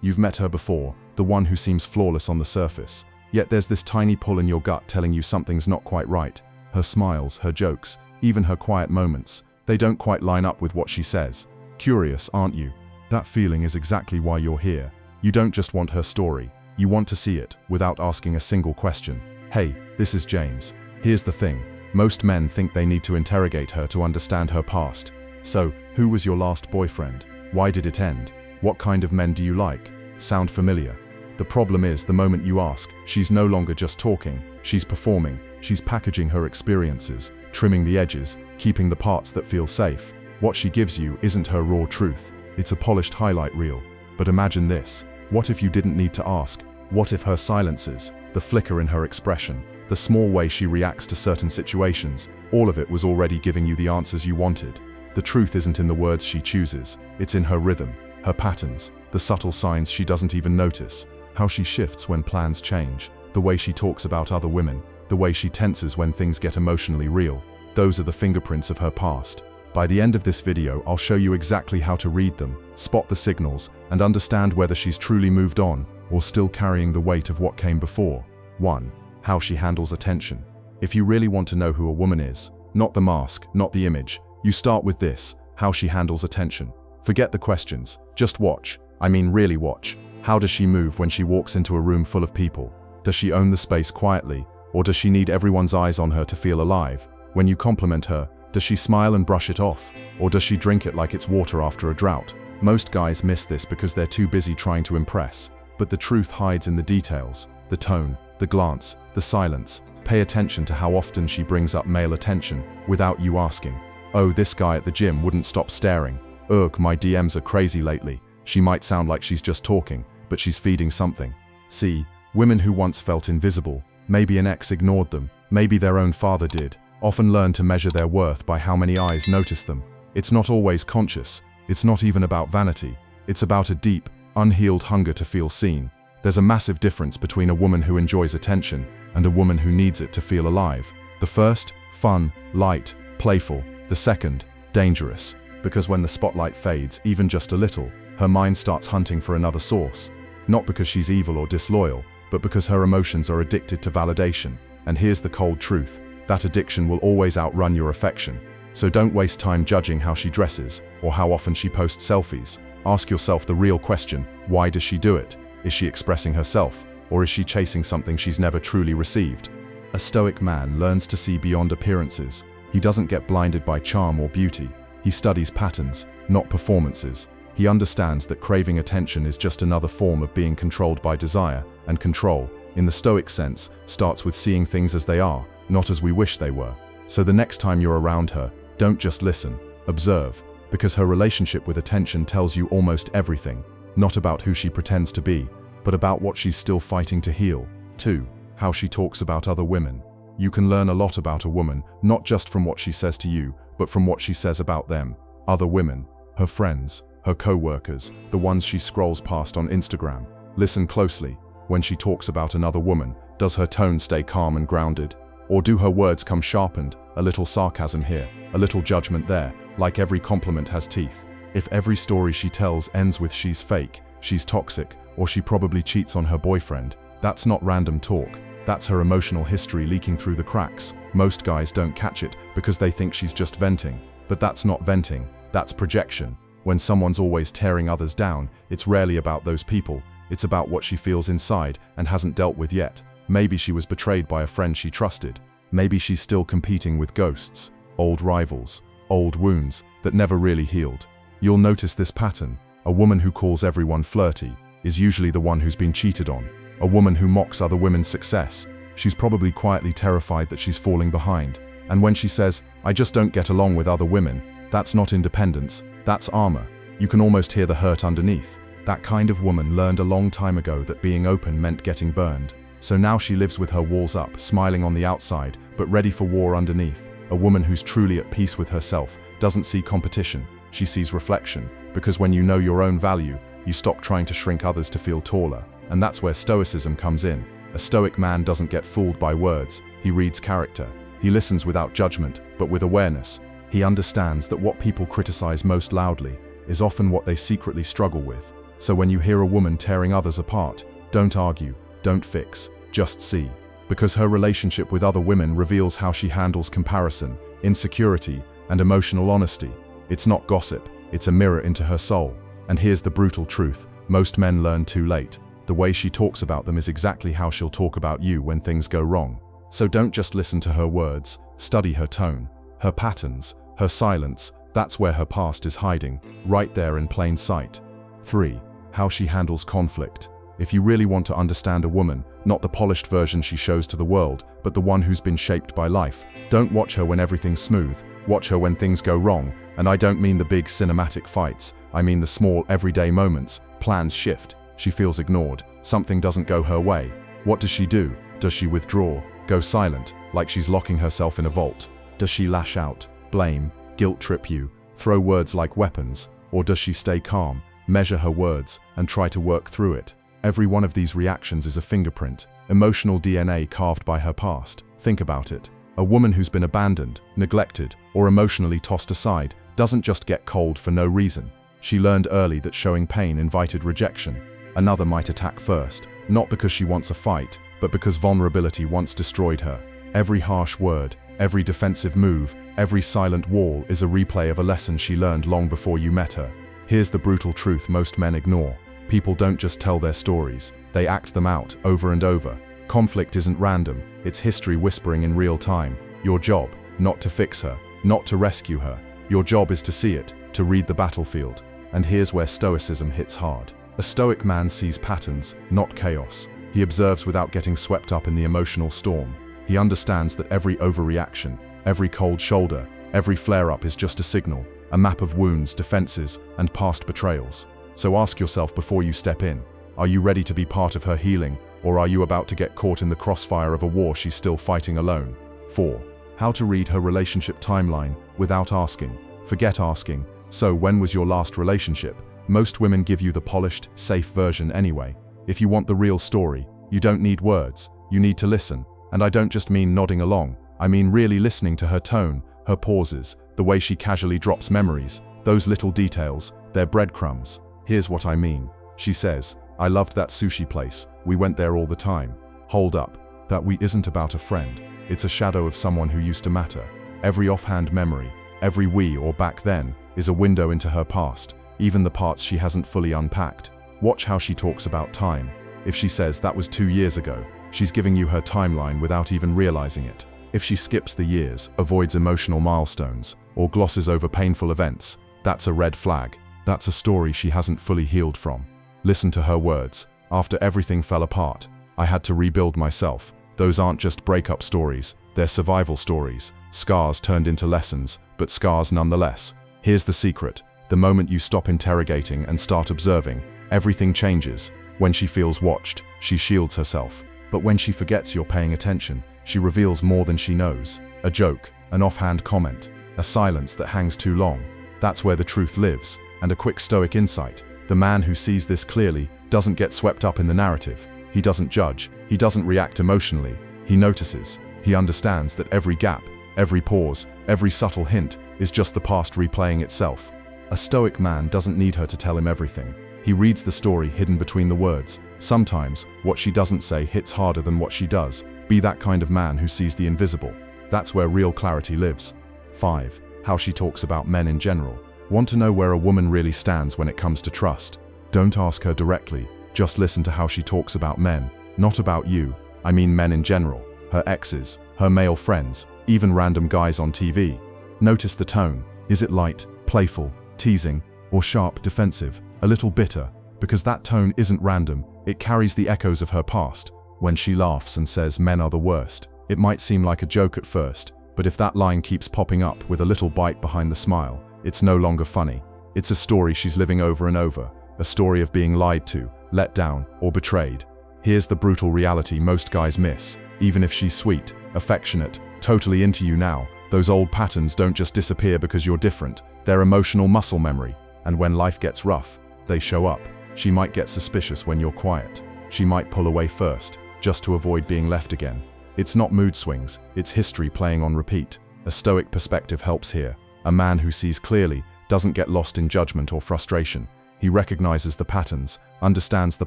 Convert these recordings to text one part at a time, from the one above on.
You've met her before, the one who seems flawless on the surface. Yet there's this tiny pull in your gut telling you something's not quite right. Her smiles, her jokes, even her quiet moments, they don't quite line up with what she says. Curious, aren't you? That feeling is exactly why you're here. You don't just want her story. You want to see it, without asking a single question. Hey, this is James. Here's the thing. Most men think they need to interrogate her to understand her past. So, who was your last boyfriend? Why did it end? What kind of men do you like? Sound familiar? The problem is, the moment you ask, she's no longer just talking, she's performing, she's packaging her experiences, trimming the edges, keeping the parts that feel safe. What she gives you isn't her raw truth, it's a polished highlight reel. But imagine this, what if you didn't need to ask? What if her silences, the flicker in her expression, the small way she reacts to certain situations, all of it was already giving you the answers you wanted? The truth isn't in the words she chooses, it's in her rhythm, her patterns, the subtle signs she doesn't even notice, how she shifts when plans change, the way she talks about other women, the way she tenses when things get emotionally real. Those are the fingerprints of her past. By the end of this video, I'll show you exactly how to read them, spot the signals, and understand whether she's truly moved on or still carrying the weight of what came before. 1. How she handles attention. If you really want to know who a woman is, not the mask, not the image, you start with this: how she handles attention. Forget the questions, just watch. I mean, really watch. How does she move when she walks into a room full of people? Does she own the space quietly, or does she need everyone's eyes on her to feel alive? When you compliment her, does she smile and brush it off, or does she drink it like it's water after a drought? Most guys miss this because they're too busy trying to impress. But the truth hides in the details, the tone, the glance, the silence. Pay attention to how often she brings up male attention without you asking. Oh, this guy at the gym wouldn't stop staring. Ugh, my DMs are crazy lately. She might sound like she's just talking, but she's feeding something. See, women who once felt invisible, maybe an ex ignored them, maybe their own father did, often learn to measure their worth by how many eyes notice them. It's not always conscious, it's not even about vanity, it's about a deep, unhealed hunger to feel seen. There's a massive difference between a woman who enjoys attention and a woman who needs it to feel alive. The first, fun, light, playful. The second, dangerous. Because when the spotlight fades, even just a little, her mind starts hunting for another source. Not because she's evil or disloyal, but because her emotions are addicted to validation. And here's the cold truth: that addiction will always outrun your affection. So don't waste time judging how she dresses or how often she posts selfies. Ask yourself the real question: why does she do it? Is she expressing herself, or is she chasing something she's never truly received? A Stoic man learns to see beyond appearances. He doesn't get blinded by charm or beauty. He studies patterns, not performances. He understands that craving attention is just another form of being controlled by desire, and control, in the Stoic sense, starts with seeing things as they are, not as we wish they were. So the next time you're around her, don't just listen, observe, because her relationship with attention tells you almost everything, not about who she pretends to be, but about what she's still fighting to heal. 2. How she talks about other women. You can learn a lot about a woman, not just from what she says to you, but from what she says about them. Other women, her friends, her co-workers, the ones she scrolls past on Instagram. Listen closely. When she talks about another woman, does her tone stay calm and grounded? Or do her words come sharpened, a little sarcasm here, a little judgment there, like every compliment has teeth? If every story she tells ends with "she's fake," "she's toxic," or "she probably cheats on her boyfriend," that's not random talk. That's her emotional history leaking through the cracks. Most guys don't catch it because they think she's just venting. But that's not venting, that's projection. When someone's always tearing others down, it's rarely about those people. It's about what she feels inside and hasn't dealt with yet. Maybe she was betrayed by a friend she trusted. Maybe she's still competing with ghosts, old rivals, old wounds that never really healed. You'll notice this pattern. A woman who calls everyone flirty is usually the one who's been cheated on. A woman who mocks other women's success, she's probably quietly terrified that she's falling behind. And when she says, "I just don't get along with other women," that's not independence, that's armor. You can almost hear the hurt underneath. That kind of woman learned a long time ago that being open meant getting burned. So now she lives with her walls up, smiling on the outside, but ready for war underneath. A woman who's truly at peace with herself doesn't see competition, she sees reflection. Because when you know your own value, you stop trying to shrink others to feel taller. And that's where Stoicism comes in. A Stoic man doesn't get fooled by words, he reads character. He listens without judgment, but with awareness. He understands that what people criticize most loudly is often what they secretly struggle with. So when you hear a woman tearing others apart, don't argue, don't fix, just see. Because her relationship with other women reveals how she handles comparison, insecurity, and emotional honesty. It's not gossip, it's a mirror into her soul. And here's the brutal truth, most men learn too late. The way she talks about them is exactly how she'll talk about you when things go wrong. So don't just listen to her words, study her tone, her patterns, her silence. That's where her past is hiding, right there in plain sight. 3. How she handles conflict. If you really want to understand a woman, not the polished version she shows to the world, but the one who's been shaped by life, don't watch her when everything's smooth, watch her when things go wrong. And I don't mean the big cinematic fights, I mean the small everyday moments. Plans shift, she feels ignored, something doesn't go her way. What does she do? Does she withdraw, go silent, like she's locking herself in a vault? Does she lash out, blame, guilt trip you, throw words like weapons? Or does she stay calm, measure her words, and try to work through it? Every one of these reactions is a fingerprint, emotional DNA carved by her past. Think about it. A woman who's been abandoned, neglected, or emotionally tossed aside doesn't just get cold for no reason. She learned early that showing pain invited rejection. Another might attack first, not because she wants a fight, but because vulnerability once destroyed her. Every harsh word, every defensive move, every silent wall is a replay of a lesson she learned long before you met her. Here's the brutal truth most men ignore. People don't just tell their stories, they act them out over and over. Conflict isn't random, it's history whispering in real time. Your job, not to fix her, not to rescue her. Your job is to see it, to read the battlefield. And here's where Stoicism hits hard. A Stoic man sees patterns, not chaos. He observes without getting swept up in the emotional storm. He understands that every overreaction, every cold shoulder, every flare-up is just a signal, a map of wounds, defenses, and past betrayals. So ask yourself before you step in, are you ready to be part of her healing, or are you about to get caught in the crossfire of a war she's still fighting alone? 4. How to read her relationship timeline without asking. Forget asking, so when was your last relationship? Most women give you the polished, safe version anyway. If you want the real story, you don't need words, you need to listen. And I don't just mean nodding along, I mean really listening to her tone, her pauses, the way she casually drops memories, those little details, they're breadcrumbs. Here's what I mean. She says, I loved that sushi place, we went there all the time. Hold up, that we isn't about a friend. It's a shadow of someone who used to matter. Every offhand memory, every we or back then, is a window into her past, even the parts she hasn't fully unpacked. Watch how she talks about time. If she says that was 2 years ago, she's giving you her timeline without even realizing it. If she skips the years, avoids emotional milestones, or glosses over painful events, that's a red flag. That's a story she hasn't fully healed from. Listen to her words. After everything fell apart, I had to rebuild myself. Those aren't just breakup stories, they're survival stories. Scars turned into lessons, but scars nonetheless. Here's the secret. The moment you stop interrogating and start observing, everything changes. When she feels watched, she shields herself. But when she forgets you're paying attention, she reveals more than she knows. A joke, an offhand comment, a silence that hangs too long. That's where the truth lives. And a quick Stoic insight. The man who sees this clearly doesn't get swept up in the narrative. He doesn't judge. He doesn't react emotionally. He notices. He understands that every gap, every pause, every subtle hint is just the past replaying itself. A Stoic man doesn't need her to tell him everything. He reads the story hidden between the words. Sometimes, what she doesn't say hits harder than what she does. Be that kind of man who sees the invisible. That's where real clarity lives. 5. How she talks about men in general. Want to know where a woman really stands when it comes to trust? Don't ask her directly, just listen to how she talks about men. Not about you, I mean men in general. Her exes, her male friends, even random guys on TV. Notice the tone. Is it light, playful, teasing, or sharp, defensive, a little bitter? Because that tone isn't random, it carries the echoes of her past. When she laughs and says men are the worst, it might seem like a joke at first, but if that line keeps popping up with a little bite behind the smile, it's no longer funny. It's a story she's living over and over, a story of being lied to, let down, or betrayed. Here's the brutal reality most guys miss. Even if she's sweet, affectionate, totally into you now, those old patterns don't just disappear because you're different. They're emotional muscle memory, and when life gets rough, they show up. She might get suspicious when you're quiet. She might pull away first, just to avoid being left again. It's not mood swings, it's history playing on repeat. A Stoic perspective helps here. A man who sees clearly doesn't get lost in judgment or frustration. He recognizes the patterns, understands the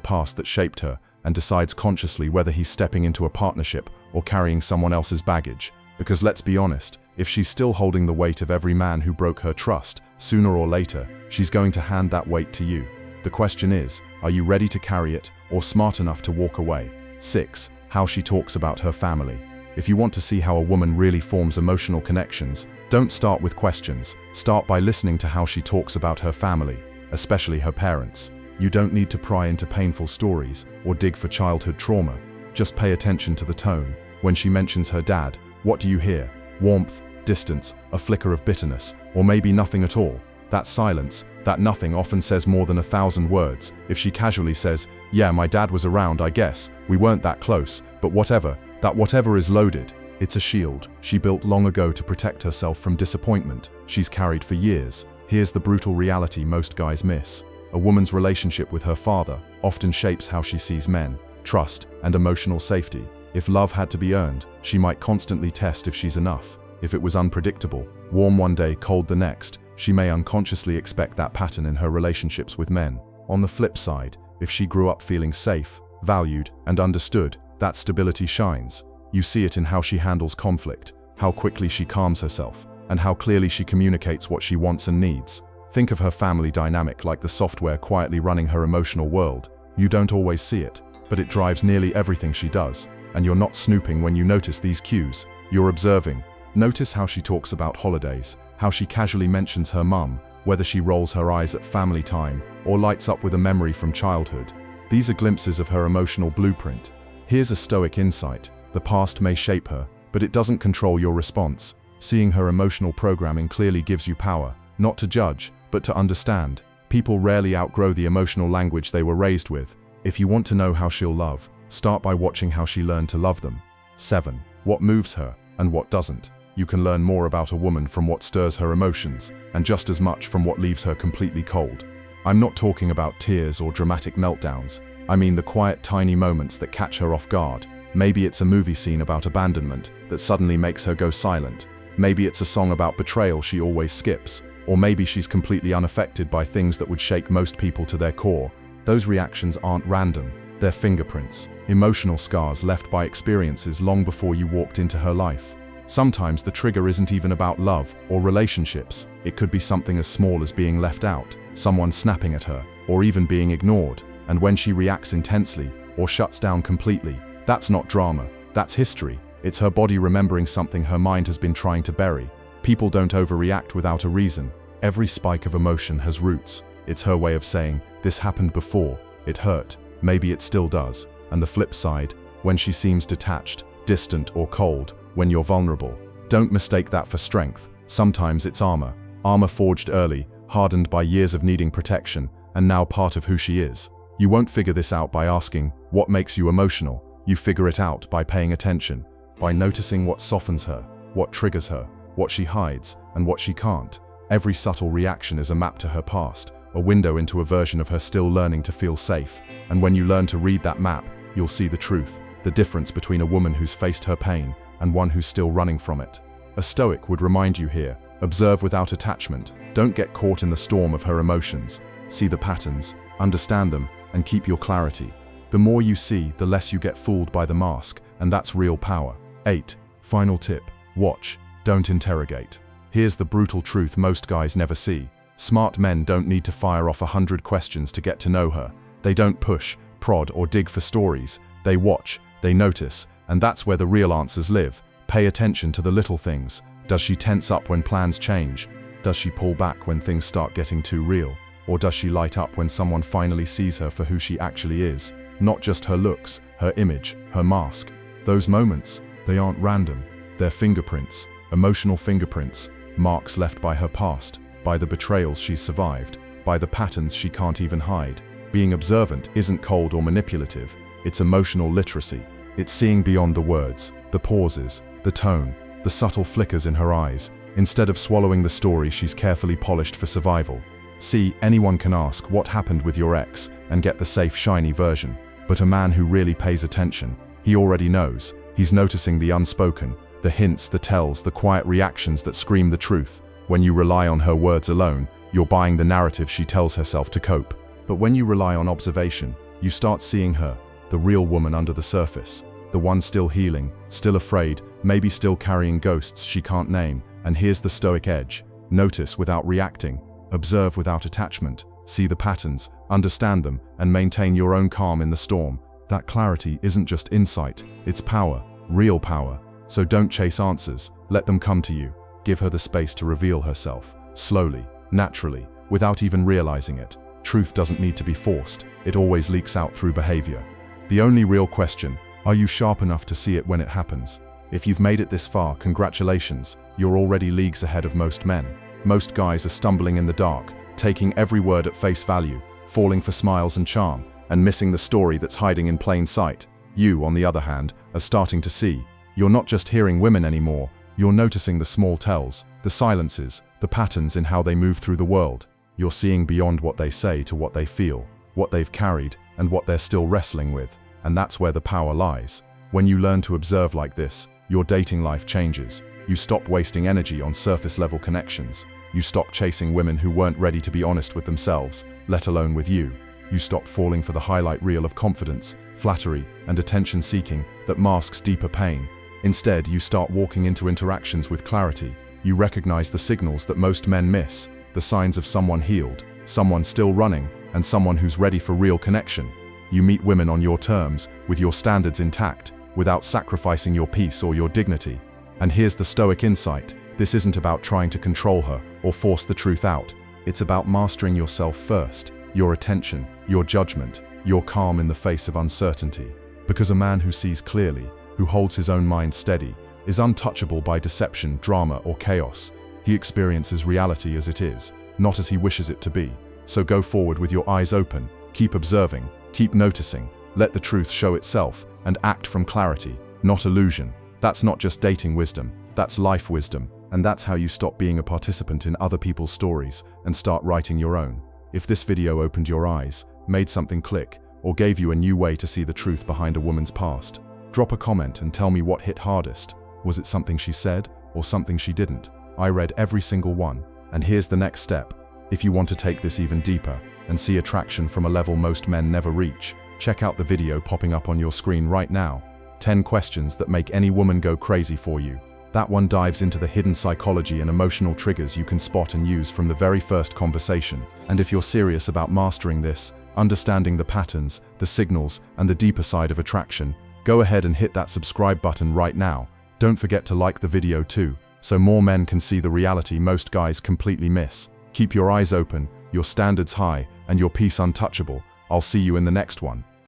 past that shaped her, and decides consciously whether he's stepping into a partnership or carrying someone else's baggage. Because let's be honest, if she's still holding the weight of every man who broke her trust, sooner or later, she's going to hand that weight to you. The question is, are you ready to carry it or smart enough to walk away? 6. How she talks about her family. If you want to see how a woman really forms emotional connections, don't start with questions. Start by listening to how she talks about her family, especially her parents. You don't need to pry into painful stories or dig for childhood trauma. Just pay attention to the tone. When she mentions her dad, what do you hear? Warmth, distance, a flicker of bitterness, or maybe nothing at all. That silence, that nothing often says more than 1,000 words. If she casually says, "Yeah, my dad was around, I guess. We weren't that close, but whatever," that whatever is loaded. It's a shield she built long ago to protect herself from disappointment she's carried for years. Here's the brutal reality most guys miss. A woman's relationship with her father often shapes how she sees men, trust, and emotional safety. If love had to be earned, she might constantly test if she's enough. If it was unpredictable, warm one day, cold the next, she may unconsciously expect that pattern in her relationships with men. On the flip side, if she grew up feeling safe, valued, and understood, that stability shines. You see it in how she handles conflict, how quickly she calms herself, and how clearly she communicates what she wants and needs. Think of her family dynamic like the software quietly running her emotional world. You don't always see it, but it drives nearly everything she does. And you're not snooping when you notice these cues. You're observing. Notice how she talks about holidays, how she casually mentions her mum, whether she rolls her eyes at family time or lights up with a memory from childhood. These are glimpses of her emotional blueprint. Here's a Stoic insight. The past may shape her, but it doesn't control your response. Seeing her emotional programming clearly gives you power, not to judge, but to understand. People rarely outgrow the emotional language they were raised with. If you want to know how she'll love, start by watching how she learned to love them. 7. What moves her and what doesn't. You can learn more about a woman from what stirs her emotions, and just as much from what leaves her completely cold. I'm not talking about tears or dramatic meltdowns. I mean the quiet, tiny moments that catch her off guard. Maybe it's a movie scene about abandonment that suddenly makes her go silent. Maybe it's a song about betrayal she always skips. Or maybe she's completely unaffected by things that would shake most people to their core. Those reactions aren't random. They're fingerprints, emotional scars left by experiences long before you walked into her life. Sometimes the trigger isn't even about love or relationships. It could be something as small as being left out, someone snapping at her, or even being ignored. And when she reacts intensely or shuts down completely, that's not drama, that's history. It's her body remembering something her mind has been trying to bury. People don't overreact without a reason. Every spike of emotion has roots. It's her way of saying, this happened before, it hurt, maybe it still does. And the flip side, when she seems detached, distant, or cold, when you're vulnerable, don't mistake that for strength. Sometimes it's armor. Armor forged early, hardened by years of needing protection, and now part of who she is. You won't figure this out by asking, what makes you emotional? You figure it out by paying attention, by noticing what softens her, what triggers her, what she hides, and what she can't. Every subtle reaction is a map to her past, a window into a version of her still learning to feel safe. And when you learn to read that map, you'll see the truth, the difference between a woman who's faced her pain and one who's still running from it. A Stoic would remind you here, observe without attachment, don't get caught in the storm of her emotions. See the patterns, understand them, and keep your clarity. The more you see, the less you get fooled by the mask, and that's real power. 8. Final tip. Watch, don't interrogate. Here's the brutal truth most guys never see. Smart men don't need to fire off 100 questions to get to know her. They don't push, prod, or dig for stories. They watch, they notice, and that's where the real answers live. Pay attention to the little things. Does she tense up when plans change? Does she pull back when things start getting too real? Or does she light up when someone finally sees her for who she actually is? Not just her looks, her image, her mask. Those moments, they aren't random. They're fingerprints, emotional fingerprints, marks left by her past, by the betrayals she's survived, by the patterns she can't even hide. Being observant isn't cold or manipulative, it's emotional literacy. It's seeing beyond the words, the pauses, the tone, the subtle flickers in her eyes, instead of swallowing the story she's carefully polished for survival. See, anyone can ask what happened with your ex and get the safe, shiny version. But a man who really pays attention, he already knows. He's noticing the unspoken, the hints, the tells, the quiet reactions that scream the truth. When you rely on her words alone, you're buying the narrative she tells herself to cope. But when you rely on observation, you start seeing her, the real woman under the surface, the one still healing, still afraid, maybe still carrying ghosts she can't name. And here's the Stoic edge. Notice without reacting, observe without attachment, see the patterns, understand them, and maintain your own calm in the storm. That clarity isn't just insight, it's power, real power. So don't chase answers, let them come to you. Give her the space to reveal herself, slowly, naturally, without even realizing it. Truth doesn't need to be forced, it always leaks out through behavior. The only real question, are you sharp enough to see it when it happens? If you've made it this far, congratulations, you're already leagues ahead of most men. Most guys are stumbling in the dark, taking every word at face value, falling for smiles and charm, and missing the story that's hiding in plain sight. You, on the other hand, are starting to see. You're not just hearing women anymore, you're noticing the small tells, the silences, the patterns in how they move through the world. You're seeing beyond what they say to what they feel, what they've carried, and what they're still wrestling with. And that's where the power lies. When you learn to observe like this, your dating life changes. You stop wasting energy on surface-level connections. You stop chasing women who weren't ready to be honest with themselves, let alone with you. You stop falling for the highlight reel of confidence, flattery, and attention-seeking that masks deeper pain. Instead, you start walking into interactions with clarity. You recognize the signals that most men miss, the signs of someone healed, someone still running, and someone who's ready for real connection. You meet women on your terms, with your standards intact, without sacrificing your peace or your dignity. And here's the Stoic insight. This isn't about trying to control her or force the truth out. It's about mastering yourself first, your attention, your judgment, your calm in the face of uncertainty. Because a man who sees clearly, who holds his own mind steady, is untouchable by deception, drama, or chaos. He experiences reality as it is, not as he wishes it to be. So go forward with your eyes open, keep observing, keep noticing, let the truth show itself, and act from clarity, not illusion. That's not just dating wisdom, that's life wisdom, and that's how you stop being a participant in other people's stories and start writing your own. If this video opened your eyes, made something click, or gave you a new way to see the truth behind a woman's past, drop a comment and tell me what hit hardest. Was it something she said, or something she didn't? I read every single one, and here's the next step. If you want to take this even deeper, and see attraction from a level most men never reach, check out the video popping up on your screen right now. 10 questions that make any woman go crazy for you. That one dives into the hidden psychology and emotional triggers you can spot and use from the very first conversation. And if you're serious about mastering this, understanding the patterns, the signals, and the deeper side of attraction, go ahead and hit that subscribe button right now. Don't forget to like the video too, so more men can see the reality most guys completely miss. Keep your eyes open, your standards high, and your peace untouchable. I'll see you in the next one.